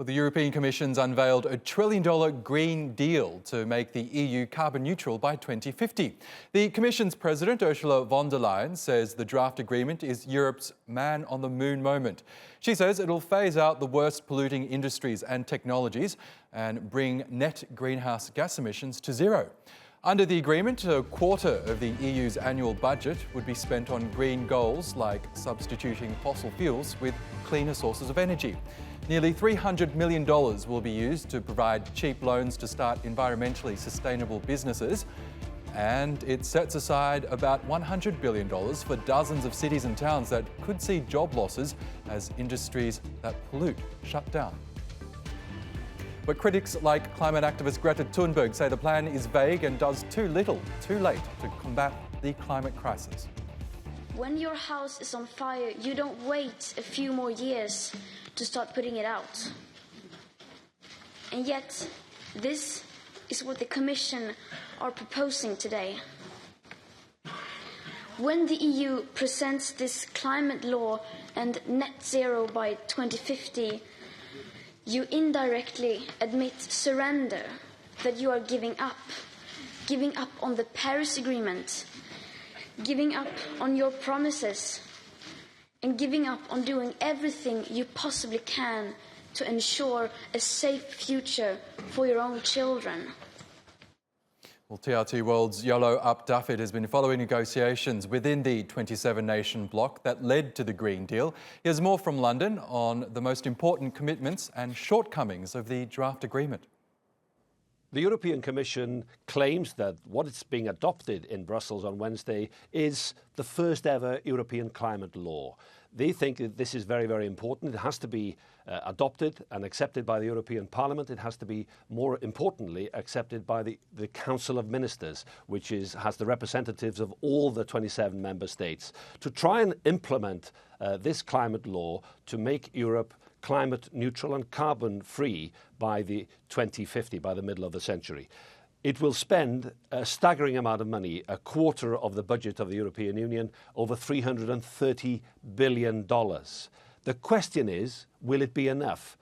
The European Commission's unveiled a $1 trillion Green Deal to make the EU carbon neutral by 2050. The Commission's President, Ursula von der Leyen, says the draft agreement is Europe's man on the moon moment. She says it'll phase out the worst polluting industries and technologies and bring net greenhouse gas emissions to zero. Under the agreement, a quarter of the EU's annual budget would be spent on green goals like substituting fossil fuels with cleaner sources of energy. Nearly $300 million will be used to provide cheap loans to start environmentally sustainable businesses. And it sets aside about $100 billion for dozens of cities and towns that could see job losses as industries that pollute shut down. But critics like climate activist Greta Thunberg say the plan is vague and does too little, too late to combat the climate crisis. When your house is on fire, you don't wait a few more years to start putting it out. And yet, this is what the Commission are proposing today. When the EU presents this climate law and net zero by 2050, you indirectly admit surrender, that you are giving up on the Paris Agreement, giving up on your promises, and giving up on doing everything you possibly can to ensure a safe future for your own children. Well, TRT World's Yolo Up Duffett has been following negotiations within the 27-nation bloc that led to the Green Deal. Here's more from London on the most important commitments and shortcomings of the draft agreement. The European Commission claims that what is being adopted in Brussels on Wednesday is the first ever European climate law. They think that this is very, very important. It has to be adopted and accepted by the European Parliament. It has to be, more importantly, accepted by the Council of Ministers, which has the representatives of all the 27 member states, to try and implement this climate law to make Europe climate neutral and carbon free by the 2050, by the middle of the century. It will spend a staggering amount of money, a quarter of the budget of the European Union, over $330 billion. The question is, will it be enough?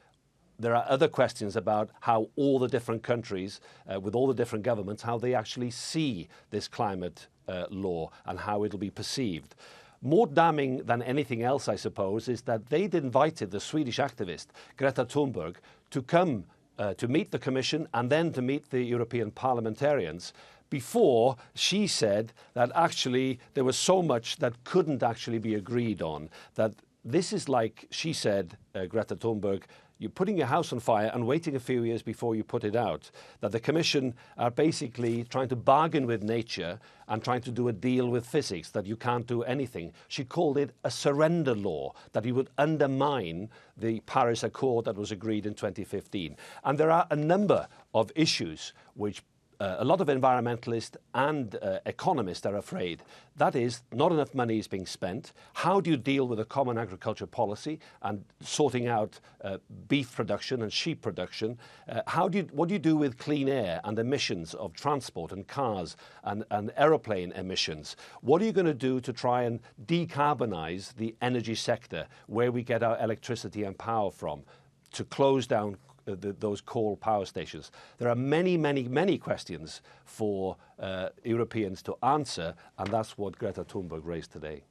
There are other questions about how all the different countries, with all the different governments, how they actually see this climate law and how it will be perceived. More damning than anything else, I suppose, is that they'd invited the Swedish activist Greta Thunberg to come to meet the Commission and then to meet the European parliamentarians before she said that actually there was so much that couldn't actually be agreed on. That this is like, she said, Greta Thunberg, you're putting your house on fire and waiting a few years before you put it out. That the Commission are basically trying to bargain with nature and trying to do a deal with physics, that you can't do anything. She called it a surrender law, that you would undermine the Paris Accord that was agreed in 2015. And there are a number of issues which a lot of environmentalists and economists are afraid. That is, not enough money is being spent. How do you deal with a common agriculture policy and sorting out beef production and sheep production? What do you do with clean air and emissions of transport and cars and aeroplane emissions? What are you going to do to try and decarbonize the energy sector, where we get our electricity and power from, to close down those coal power stations? There are many, many, many questions for Europeans to answer, and that's what Greta Thunberg raised today.